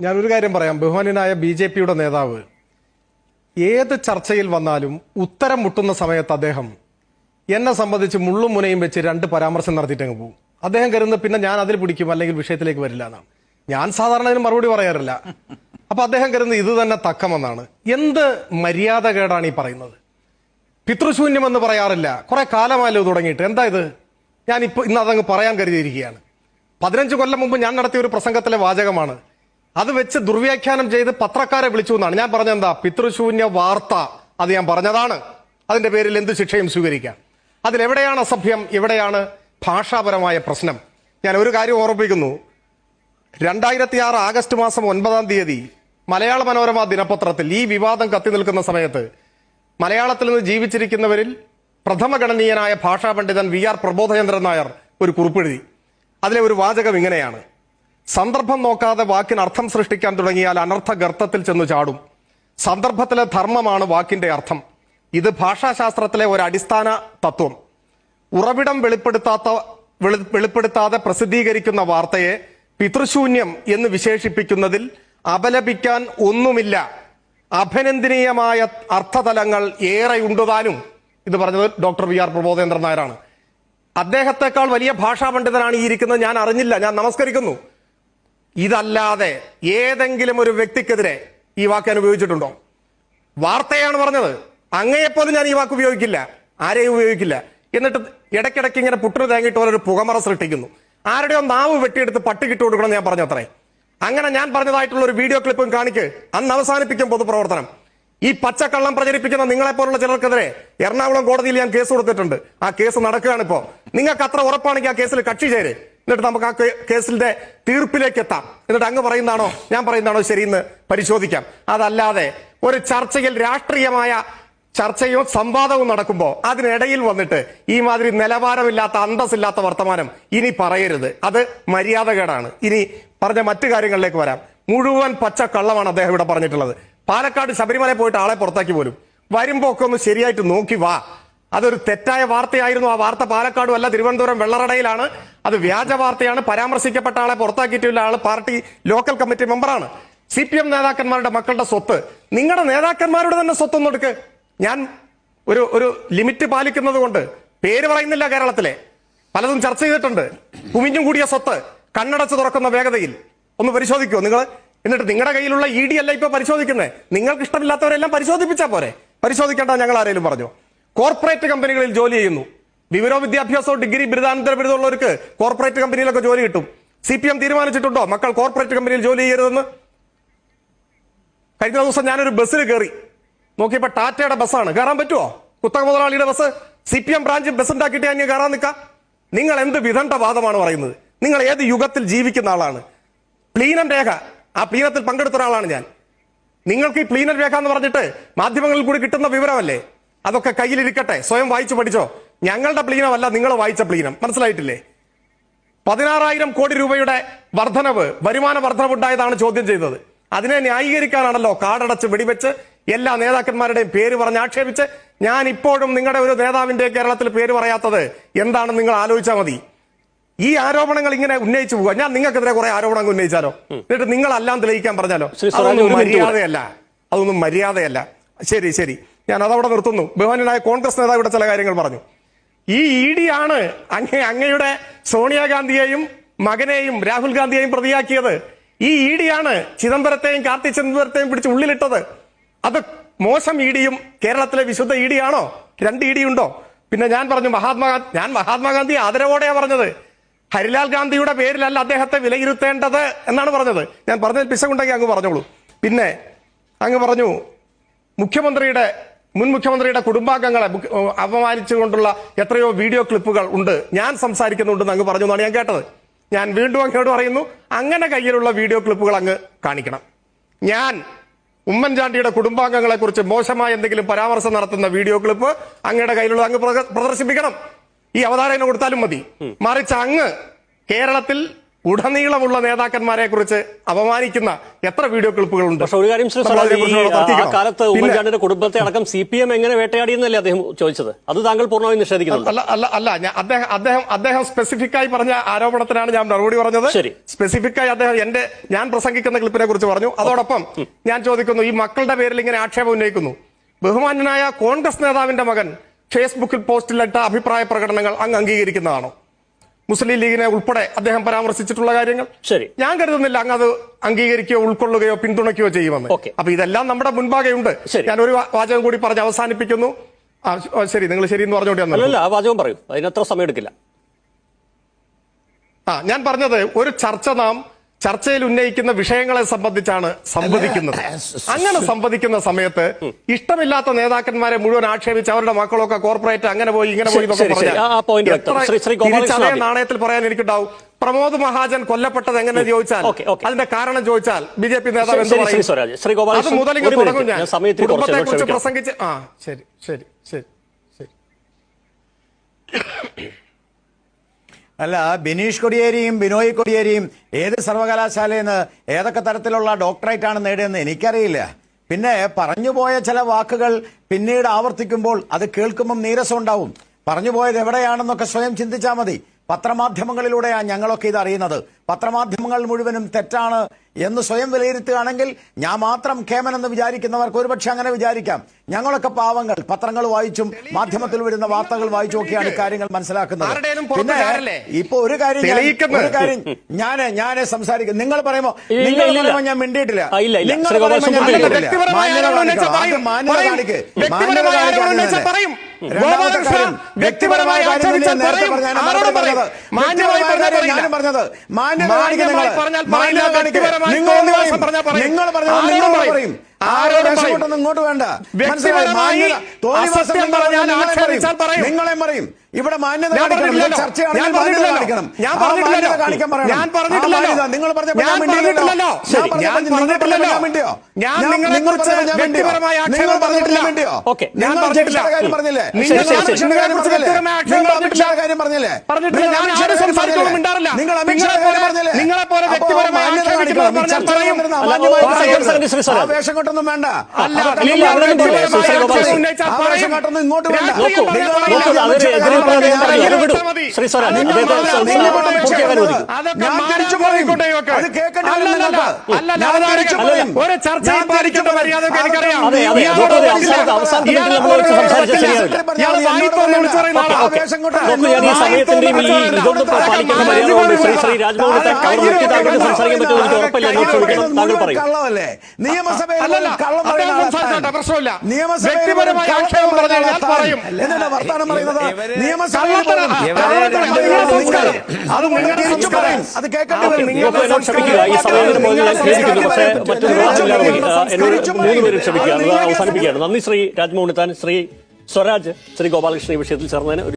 ഞാനൊരു കാര്യം പറയാം. ബഹുമാന്യനായ ബി.ജെ.പിയുടെ നേതാവ് ഏത് ചർച്ചയിൽ വന്നാലും ഉത്തരം മുട്ടുന്ന സമയത്ത് അദ്ദേഹം എന്നെ സംബന്ധിച്ച് മുള്ളും മുനയും വെച്ച് രണ്ട് പരാമർശം നടത്തിയിട്ടങ്ങ് പോകും. അദ്ദേഹം കരുതുന്നത് പിന്നെ ഞാൻ അതിൽ പിടിക്കും, അല്ലെങ്കിൽ വിഷയത്തിലേക്ക് വരില്ല എന്നാണ്. ഞാൻ സാധാരണ അതിന് മറുപടി പറയാറില്ല. അപ്പൊ അദ്ദേഹം കരുതുന്നത് ഇത് തന്നെ തക്കമെന്നാണ്. എന്ത് മര്യാദകേടാണ് ഈ പറയുന്നത്? പിതൃശൂന്യം എന്ന് പറയാറില്ല, കുറെ കാലമായല്ലോ തുടങ്ങിയിട്ട്. എന്താ ഇത്? ഇന്ന് അതങ്ങ് പറയാൻ കരുതിയിരിക്കുകയാണ്. 15 കൊല്ലം മുമ്പ് ഞാൻ നടത്തിയ ഒരു പ്രസംഗത്തിലെ വാചകമാണ്. അത് വെച്ച് ദുർവ്യാഖ്യാനം ചെയ്ത് പത്രക്കാരെ വിളിച്ചു എന്നാണ് ഞാൻ പറഞ്ഞത്. എന്താ പിതൃശൂന്യ വാർത്ത? അത് ഞാൻ പറഞ്ഞതാണ്. അതിന്റെ പേരിൽ എന്ത് ശിക്ഷയും സ്വീകരിക്കാം. അതിലെവിടെയാണ് അസഭ്യം, എവിടെയാണ് ഭാഷാപരമായ പ്രശ്നം? ഞാൻ ഒരു കാര്യം ഓർമ്മിപ്പിക്കുന്നു. 2006 ആഗസ്റ്റ് മാസം 9-ാം തീയതി മലയാള മനോരമ ദിനപത്രത്തിൽ ഈ വിവാദം കത്തി നിൽക്കുന്ന സമയത്ത് മലയാളത്തിൽ നിന്ന് ജീവിച്ചിരിക്കുന്നവരിൽ പ്രഥമഗണനീയനായ ഭാഷാ പണ്ഡിതൻ വി.ആർ. പ്രബോധചന്ദ്രൻ നായർ ഒരു കുറിപ്പെഴുതി. അതിലെ ഒരു വാചകം ഇങ്ങനെയാണ്: സന്ദർഭം നോക്കാതെ വാക്കിന് അർത്ഥം സൃഷ്ടിക്കാൻ തുടങ്ങിയാൽ അനർത്ഥ ഗർത്തത്തിൽ ചെന്നു ചാടും. സന്ദർഭത്തിലെ ധർമ്മമാണ് വാക്കിന്റെ അർത്ഥം. ഇത് ഭാഷാശാസ്ത്രത്തിലെ ഒരു അടിസ്ഥാന തത്വം. ഉറവിടം വെളിപ്പെടുത്താതെ പ്രസിദ്ധീകരിക്കുന്ന വാർത്തയെ പിതൃശൂന്യം എന്ന് വിശേഷിപ്പിക്കുന്നതിൽ അപലപിക്കാൻ ഒന്നുമില്ല. അഭിനന്ദനീയമായ അർത്ഥതലങ്ങൾ ഏറെയുണ്ടുതാനും. ഇത് പറഞ്ഞത് ഡോക്ടർ വി.ആർ. പ്രബോധചന്ദ്രൻ നായരാണ്. അദ്ദേഹത്തെക്കാൾ വലിയ ഭാഷാ പണ്ഡിതനാണ് ഈ ഇരിക്കുന്നത്. ഞാൻ അറിഞ്ഞില്ല, ഞാൻ നമസ്കരിക്കുന്നു. ഇതല്ലാതെ ഏതെങ്കിലും ഒരു വ്യക്തിക്കെതിരെ ഈ വാക്ക് ഞാൻ ഉപയോഗിച്ചിട്ടുണ്ടോ? വാർത്തയാണ് പറഞ്ഞത്. അങ്ങയെപ്പോലും ഞാൻ ഈ വാക്ക് ഉപയോഗിക്കില്ല, ആരെയും ഉപയോഗിക്കില്ല. എന്നിട്ട് ഇടയ്ക്കിടയ്ക്ക് ഇങ്ങനെ പുട്ടിന് തേങ്ങിയിട്ട് ഒരു പുകമറ സൃഷ്ടിക്കുന്നു. ആരുടെയോ നാവ് വെട്ടിയെടുത്ത് പട്ടി കിട്ടു കൊടുക്കണം ഞാൻ പറഞ്ഞത്രേ. അങ്ങനെ ഞാൻ പറഞ്ഞതായിട്ടുള്ള ഒരു വീഡിയോ ക്ലിപ്പും കാണിക്ക്. അന്ന് അവസാനിപ്പിക്കും പൊതുപ്രവർത്തനം. ഈ പച്ചക്കള്ളം പ്രചരിപ്പിക്കുന്ന നിങ്ങളെപ്പോലുള്ള ചിലർക്കെതിരെ എറണാകുളം കോടതിയിൽ ഞാൻ കേസ് കൊടുത്തിട്ടുണ്ട്. ആ കേസ് നടക്കുകയാണ് ഇപ്പോ. നിങ്ങൾക്ക് അത്ര ഉറപ്പാണെങ്കിൽ ആ കേസിൽ കക്ഷി ചേര്. എന്നിട്ട് നമുക്ക് ആ കേസിന്റെ തീർപ്പിലേക്ക് എത്താം. എന്നിട്ട് അങ്ങ് പറയുന്നതാണോ ഞാൻ പറയുന്നതാണോ ശരിയെന്ന് പരിശോധിക്കാം. അതല്ലാതെ ഒരു ചർച്ചയിൽ രാഷ്ട്രീയമായ ചർച്ചയും സംവാദവും നടക്കുമ്പോൾ അതിനിടയിൽ വന്നിട്ട് ഈ മാതിരി നിലവാരമില്ലാത്ത അന്തസ്സില്ലാത്ത വർത്തമാനം ഇനി പറയരുത്. അത് മര്യാദകേടാണ്. ഇനി പറഞ്ഞ മറ്റു കാര്യങ്ങളിലേക്ക് വരാം. മുഴുവൻ പച്ച കള്ളമാണ് അദ്ദേഹം ഇവിടെ പറഞ്ഞിട്ടുള്ളത്. പാലക്കാട് ശബരിമല പോയിട്ട് ആളെ പുറത്താക്കി പോലും. വരുമ്പോ ഒക്കെ ഒന്ന് ശരിയായിട്ട് നോക്കി വാ. അതൊരു തെറ്റായ വാർത്തയായിരുന്നു. ആ വാർത്ത പാലക്കാടും അല്ല, തിരുവനന്തപുരം വെള്ളറടയിലാണ്. അത് വ്യാജ വാർത്തയാണ്. പരാമർശിക്കപ്പെട്ട ആളെ പുറത്താക്കിയിട്ടില്ല. ആള് പാർട്ടി ലോക്കൽ കമ്മിറ്റി മെമ്പറാണ്. CPM നേതാക്കന്മാരുടെ മക്കളുടെ സ്വത്ത് നിങ്ങളുടെ നേതാക്കന്മാരുടെ തന്നെ സ്വത്തൊന്നും എടുക്ക്. ഞാൻ ഒരു ലിമിറ്റ് പാലിക്കുന്നത് കൊണ്ട് പേര് പറയുന്നില്ല. കേരളത്തിലെ പലതും ചർച്ച ചെയ്തിട്ടുണ്ട്. കുമിഞ്ഞും കൂടിയ സ്വത്ത് കണ്ണടച്ച് തുറക്കുന്ന വേഗതയിൽ ഒന്ന് പരിശോധിക്കുമോ നിങ്ങൾ? എന്നിട്ട് നിങ്ങളുടെ കയ്യിലുള്ള ED അല്ല ഇപ്പൊ പരിശോധിക്കുന്നത്. നിങ്ങൾക്ക് ഇഷ്ടമില്ലാത്തവരെല്ലാം പരിശോധിപ്പിച്ചാ പോരെ? പരിശോധിക്കേണ്ട ഞങ്ങൾ ആരെങ്കിലും പറഞ്ഞു? കോർപ്പറേറ്റ് കമ്പനികളിൽ ജോലി ചെയ്യുന്നു. വിവരോ വിദ്യാഭ്യാസവും ഡിഗ്രി ബിരുദാനന്തര ബിരുദമുള്ളവർക്ക് കോർപ്പറേറ്റ് കമ്പനിയിലൊക്കെ ജോലി കിട്ടും. CPM തീരുമാനിച്ചിട്ടുണ്ടോ മക്കൾ കോർപ്പറേറ്റ് കമ്പനിയിൽ ജോലി ചെയ്യരുതെന്ന്? കഴിഞ്ഞ ദിവസം ഞാനൊരു ബസ്സിൽ കയറി നോക്കിയപ്പോ ടാറ്റയുടെ ബസ്സാണ്. കയറാൻ പറ്റുമോ? കുത്തക മുതലാളിയുടെ ബസ്. CPM ബ്രാഞ്ച് ബസ് ഉണ്ടാക്കിയിട്ട് ഞാൻ കയറാൻ നിൽക്കാം? നിങ്ങൾ എന്ത് വിദണ്ഡവാദമാണ് പറയുന്നത്? നിങ്ങൾ ഏത് യുഗത്തിൽ ജീവിക്കുന്ന ആളാണ്? പ്ലീനം രേഖ, ആ പ്ലീനത്തിൽ പങ്കെടുത്ത ഒരാളാണ് ഞാൻ. നിങ്ങൾക്ക് ഈ പ്ലീനം രേഖ എന്ന് പറഞ്ഞിട്ട് മാധ്യമങ്ങളിൽ കൂടി കിട്ടുന്ന വിവരമല്ലേ? അതൊക്കെ കയ്യിലിരിക്കട്ടെ, സ്വയം വായിച്ചു പഠിച്ചോ. ഞങ്ങളുടെ പ്ലീനമല്ല നിങ്ങൾ വായിച്ച പ്ലീനം. മനസ്സിലായിട്ടില്ലേ? 16,000 കോടി രൂപയുടെ വർധനവ്, വരുമാന വർധനവ് ഉണ്ടായതാണ് ചോദ്യം ചെയ്തത്. അതിനെ ന്യായീകരിക്കാനാണല്ലോ കാടടച്ച് വെടിവെച്ച് എല്ലാ നേതാക്കന്മാരുടെയും പേര് പറഞ്ഞ് ആക്ഷേപിച്ച്. ഞാൻ ഇപ്പോഴും നിങ്ങളുടെ ഒരു നേതാവിന്റെ കേരളത്തിൽ പേര് പറയാത്തത് എന്താണെന്ന് നിങ്ങൾ ആലോചിച്ചാൽ മതി. ഈ ആരോപണങ്ങൾ ഇങ്ങനെ ഉന്നയിച്ചു പോവുക. ഞാൻ നിങ്ങൾക്കെതിരെ കുറെ ആരോപണങ്ങൾ ഉന്നയിച്ചാലോ, എന്നിട്ട് നിങ്ങളെല്ലാം തെളിയിക്കാൻ പറഞ്ഞാലോ? അതൊന്നും മര്യാദയല്ല, അതൊന്നും മര്യാദയല്ല. ശരി, ഞാൻ അതവിടെ നിർത്തുന്നു. ബഹുമാന്യനായ കോൺഗ്രസ് നേതാവ് ഇവിടെ ചില കാര്യങ്ങൾ പറഞ്ഞു. ഈ ED ആണ് അങ്ങയുടെ സോണിയാഗാന്ധിയെയും മകനെയും രാഹുൽ ഗാന്ധിയെയും പ്രതിയാക്കിയത്. ഈ ED ആണ് ചിദംബരത്തെയും കാർത്തി ചിദംബരത്തെയും പിടിച്ച് ഉള്ളിലിട്ടത്. അത് മോശം EDയും കേരളത്തിലെ വിശുദ്ധ ED ആണോ? 2 ED ഉണ്ടോ? പിന്നെ ഞാൻ പറഞ്ഞു മഹാത്മാഗാന്ധി ആദരവോടെയാ പറഞ്ഞത്. ഹരിലാൽ ഗാന്ധിയുടെ പേരിലല്ല അദ്ദേഹത്തെ വിലയിരുത്തേണ്ടത് എന്നാണ് പറഞ്ഞത്. ഞാൻ പറഞ്ഞതിൽ പിശകുണ്ടെങ്കിൽ അങ്ങ് പറഞ്ഞോളൂ. പിന്നെ അങ്ങ് പറഞ്ഞു മുൻ മുഖ്യമന്ത്രിയുടെ കുടുംബാംഗങ്ങളെ അപമാനിച്ചുകൊണ്ടുള്ള എത്രയോ വീഡിയോ ക്ലിപ്പുകൾ ഉണ്ട്, ഞാൻ സംസാരിക്കുന്നുണ്ടെന്ന് അങ്ങ് പറഞ്ഞു എന്നാണ് ഞാൻ കേട്ടത്. ഞാൻ വീണ്ടും അങ്ങോട്ട് പറയുന്നു, അങ്ങനെ കയ്യിലുള്ള വീഡിയോ ക്ലിപ്പുകൾ അങ്ങ് കാണിക്കണം. ഞാൻ ഉമ്മൻചാണ്ടിയുടെ കുടുംബാംഗങ്ങളെ കുറിച്ച് മോശമായ എന്തെങ്കിലും പരാമർശം നടത്തുന്ന വീഡിയോ ക്ലിപ്പ് അങ്ങയുടെ കയ്യിലുള്ള അങ്ങ് പ്രദർശിപ്പിക്കണം. ഈ അവതാരകന് കൊടുത്താലും മതി. മറിച്ച് അങ്ങ് കേരളത്തിൽ ഉടനീളമുള്ള നേതാക്കന്മാരെ കുറിച്ച് അപമാനിക്കുന്ന എത്ര വീഡിയോ ക്ലിപ്പുകളുണ്ട്. പക്ഷെ ഒരു കാര്യം ആ കാലത്ത് ഉമ്മൻചാണ്ടിയുടെ കുടുംബത്തെ അടക്കം CPM എങ്ങനെ വേട്ടയാടിയെന്നല്ലേ അദ്ദേഹം ചോദിച്ചത്? അത് താങ്കൾ പൂർണ്ണമായും നിഷേധിക്കുന്നുണ്ട്. അദ്ദേഹം സ്പെസിഫിക് ആയി പറഞ്ഞ ആരോപണത്തിനാണ് ഞാൻ മറുപടി പറഞ്ഞത്. സ്പെസിഫിക് ആയി അദ്ദേഹം ഞാൻ പ്രസംഗിക്കുന്ന ക്ലിപ്പിനെ കുറിച്ച് പറഞ്ഞു. അതോടൊപ്പം ഞാൻ ചോദിക്കുന്നു, ഈ മക്കളുടെ പേരിൽ ഇങ്ങനെ ആക്ഷേപം ഉന്നയിക്കുന്നു. ബഹുമാന്യനായ കോൺഗ്രസ് നേതാവിന്റെ മകൻ ഫേസ്ബുക്കിൽ പോസ്റ്റിലിട്ട അഭിപ്രായ പ്രകടനങ്ങൾ അങ്ങ് അംഗീകരിക്കുന്നതാണോ? മുസ്ലിം ലീഗിനെ ഉൾപ്പെടെ അദ്ദേഹം പരാമർശിച്ചിട്ടുള്ള കാര്യങ്ങൾ ഞാൻ കരുതുന്നില്ല അങ്ങ് അത് അംഗീകരിക്കുകയോ ഉൾക്കൊള്ളുകയോ പിന്തുണയ്ക്കുകയോ ചെയ്യുമെന്ന്. അപ്പൊ ഇതെല്ലാം നമ്മുടെ മുൻപാകെ ഉണ്ട്. ഞാൻ ഒരു വാചകം കൂടി പറഞ്ഞ് അവസാനിപ്പിക്കുന്നു. ശരി, നിങ്ങൾ ശരി എന്ന് പറഞ്ഞുകൊണ്ട് വാചകം പറയൂ, അതിനത്ര സമയം എടുക്കില്ല. ഞാൻ പറഞ്ഞത് ഒരു ചർച്ചയിൽ ഉന്നയിക്കുന്ന വിഷയങ്ങളെ സംബന്ധിച്ചാണ് സംവദിക്കുന്നത്. അങ്ങനെ സംവദിക്കുന്ന സമയത്ത് ഇഷ്ടമില്ലാത്ത നേതാക്കന്മാരെ മുഴുവൻ ആക്ഷേപിച്ച് അവരുടെ മക്കളൊക്കെ കോർപ്പറേറ്റ് അങ്ങനെ പോയി ഇങ്ങനെ പോയി അതേ നാണയത്തിൽ പറയാൻ എനിക്കുണ്ടാവും. പ്രമോദ് മഹാജൻ കൊല്ലപ്പെട്ടത് എങ്ങനെ ചോദിച്ചാൽ അതിന്റെ കാരണം ചോദിച്ചാൽ BJP നേതാവ് എന്ത് പറയും? അത് മുതലിങ്ങ് തുടങ്ങും. ഞാൻ കുടുംബത്തെ കുറിച്ച് പ്രസംഗിച്ച് ശരി ശരി ശരി ശരി. അല്ല, ബിനീഷ് കൊടിയേരിയും ബിനോയ് കൊടിയേരിയും ഏത് സർവകലാശാലയിൽ നിന്ന് ഏതൊക്കെ തരത്തിലുള്ള ഡോക്ടറേറ്റാണ് നേടിയെന്ന് എനിക്കറിയില്ല. പിന്നെ പറഞ്ഞുപോയ ചില വാക്കുകൾ പിന്നീട് ആവർത്തിക്കുമ്പോൾ അത് കേൾക്കുമ്പോൾ നീരസം ഉണ്ടാവും. പറഞ്ഞുപോയത് എവിടെയാണെന്നൊക്കെ സ്വയം ചിന്തിച്ചാൽ മതി. പത്രമാധ്യമങ്ങളിലൂടെയാണ് ഞങ്ങളൊക്കെ ഇത് അറിയുന്നത്. പത്രമാധ്യമങ്ങൾ മുഴുവനും തെറ്റാണ് എന്ന് സ്വയം വിലയിരുത്തുകയാണെങ്കിൽ ഞാൻ മാത്രം കേമനെന്ന് വിചാരിക്കുന്നവർക്ക് ഒരുപക്ഷെ അങ്ങനെ വിചാരിക്കാം. ഞങ്ങളൊക്കെ പാവങ്ങൾ പത്രങ്ങൾ വായിച്ചും മാധ്യമത്തിൽ വരുന്ന വാർത്തകൾ വായിച്ചും ഒക്കെയാണ് ഇക്കാര്യങ്ങൾ മനസ്സിലാക്കുന്നത്. പിന്നെ ഇപ്പൊ ഒരു കാര്യം ഞാൻ സംസാരിക്കും. നിങ്ങൾ പറയുമ്പോ ഞാൻ മിണ്ടിയിട്ടില്ല. വ്യക്തിപരമായ കാര്യം ഞാനും പറഞ്ഞത് നിങ്ങൾ പറയും. ഇങ്ങോട്ട് വേണ്ട, നിങ്ങളെ പറയും. ഇവിടെ മാന്യത കാണിക്കണം. ചർച്ചയാണെങ്കിൽ മാന്യത കാണിക്കണം. കാണിക്കാൻ പറയണം. നിങ്ങൾ പറഞ്ഞപ്പോ ഞാൻ മിണ്ടിയില്ലല്ലോ. കാര്യം പറഞ്ഞില്ലേ? നിങ്ങൾ അമിത്ഷായുടെ കാര്യം പറഞ്ഞില്ലേ? നിങ്ങൾ അമിത്ഷായുടെ കാര്യം പറഞ്ഞില്ലേ? മാന്യത കാണിക്കണം. ആവേശം കൊണ്ടൊന്നും വേണ്ട. ആവേശം കൊണ്ടൊന്നും ഇങ്ങോട്ട് വേണ്ട. കള്ളമല്ലേ നിയമസഭയിൽ? വർത്താനം പറയുന്നത് അത് കേൾക്കേണ്ടി വരും. അവസാനിപ്പിക്കുകയാണ്. നന്ദി ശ്രീ രാജ്മോഹൻ ഉണ്ണിത്താൻ, ശ്രീ സ്വരാജ്, ശ്രീ ഗോപാലകൃഷ്ണൻ ഈ വിഷയത്തിൽ ചേർന്നതിന്.